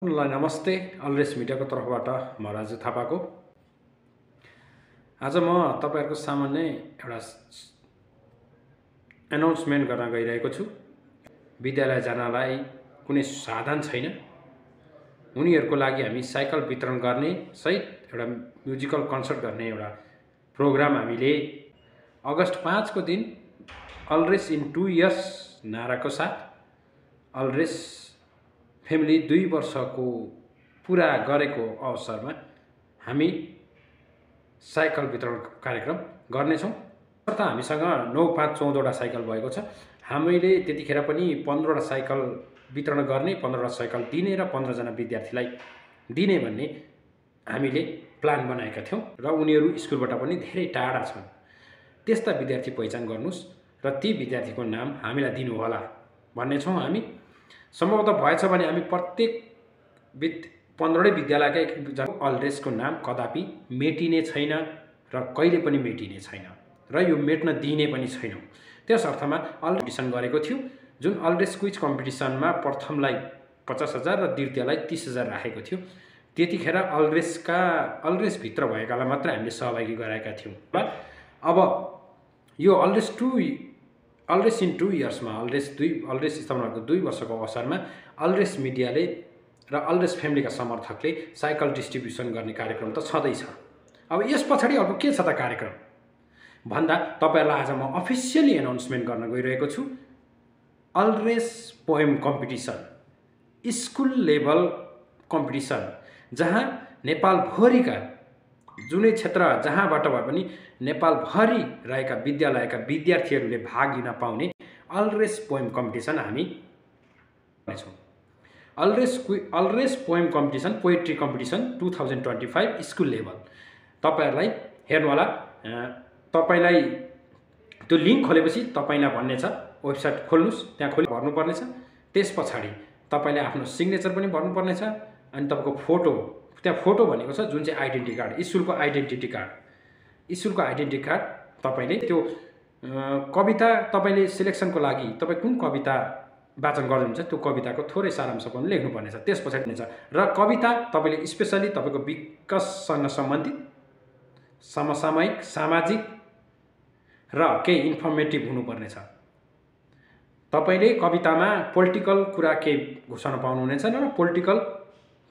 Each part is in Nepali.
नमस्ते। अलरेस मिडियाको तर्फबाट म राजु थापाको आज म तपाईहरुको सामुन्ने एउटा एनाउन्समेन्ट गर्न गइरहेको छु। विद्यालय जानलाई कुनै साधन छैन, उनीहरुको लागि हामी साइकल वितरण गर्ने सहित एउटा म्युजिकल कन्सर्ट गर्ने एउटा प्रोग्राम हामीले अगस्त 5 को दिन अलरेस इन 2 इयर्स नाराको साथ अलरेस फ्यामिली 2 वर्षको पूरा गरेको अवसरमा हामी साइकल वितरण कार्यक्रम गर्नेछौं। त हामीसँग 9-5-14 वटा साइकल भएको छ। हामीले त्यतिखेर पनि 15 वटा साइकल वितरण गर्ने, 15 वटा साइकल दिने र 15 जना विद्यार्थीलाई दिने भन्ने हामीले प्लान बनाएका थियौं र उनीहरु स्कुलबाट पनि धेरै टाढा छन्। त्यस्ता विद्यार्थी पहिचान गर्नुस् र ती विद्यार्थीको नाम हामीलाई दिनु होला भन्ने छौं। हामी सम्भवतः भएछ भने हामी प्रत्येक 15 विद्यालयका एक अलरेसको नाम कदापि मेटिने छैन र कहिले पनि मेटिने छैन र यो मेट्न दिने पनि छैनौं। त्यस अर्थमा कम्पिटिसन गरेको थियो, जुन अलरेस क्विज कम्पिटिसनमा प्रथमलाई 50,000 र द्वितीयलाई 30,000 राखेको थियो। त्यतिखेर अलरेस भित्र भएकालाई मात्र हामीले सहभागी गराएका थियौं। अब यो अलरेस इन 2 इयर्समा अलरेस स्थापनाको 2 वर्षको अवसरमा अलरेस मिडियाले र अलरेस फ्यामिलीका समर्थकले साइकल डिस्ट्रिब्युसन गर्ने कार्यक्रम त छँदैछ। अब यस पछाडी अर्को के छ त कार्यक्रम भन्दा तपाईहरुलाई आज म अफिसियली एनाउन्समेन्ट गर्न गइरहेको छु। अलरेस poem competition, school level competition, जहाँ नेपाल भरिका जुनै क्षेत्र जहाँबाट भए पनि नेपाल भरि रहेका विद्यालयका विद्यार्थीहरूले भाग लिन पाउने अलरेस पोएम कम्पिटिसन हामी गर्छौं। अलरेस poem competition, poetry competition 2025 school level. तपाईहरुलाई हेर्नु होला, तपाईलाई त्यो लिंक खोलेपछि तपाईलाई भन्ने छ वेबसाइट खोल्नुस्, त्यहाँ खोली भर्नुपर्ने छ। त्यसपछि तपाईले आफ्नो सिग्नेचर पनि भर्नुपर्ने छ अनि तपाईको फोटो, त्यहाँ फोटो भनेको छ जुन चाहिँ आइडेन्टिटी कार्ड, स्कुलको आइडेन्टिटी कार्ड तपाईले त्यो कविता तपाईले सिलेक्सनको लागि तपाई कुन कविता वाचन गर्नुहुन्छ त्यो कविताको थोरै सारांश पनि लेख्नुपर्ने छ। त्यसपछि छ र कविता तपाईले स्पेशली तपाईको विकाससँग सम्बन्धित समसामयिक, सामाजिक र केही इन्फर्मेटिभ हुनुपर्ने छ। तपाईले कवितामा पोलिटिकल कुरा केही घुसाउन पाउनुहुने छैन र पोलिटिकल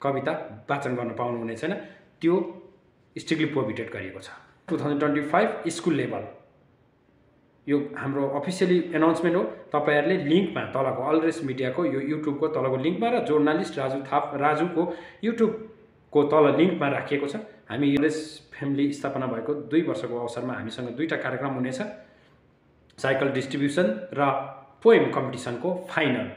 कविता वाचन गर्न पाउनुहुने छैन, त्यो स्ट्रिक्टली प्रोहिबिटेड गरिएको छ। 2025 स्कुल लेभल यो हाम्रो अफिसियली एनाउन्समेन्ट हो। तपाईहरुले लिंकमा तलको अलरेस मिडियाको यो युट्युबको तलको लिंकमा र जर्नलिस्ट राजुको युट्युबको तल लिंकमा राखिएको छ। हामी अलरेस फ्यामिली स्थापना भएको 2 वर्षको अवसरमा हामीसँग 2टा कार्यक्रम हुनेछ, साइकल डिस्ट्रिब्युसन र पोएम कम्पिटिसनको फाइनल।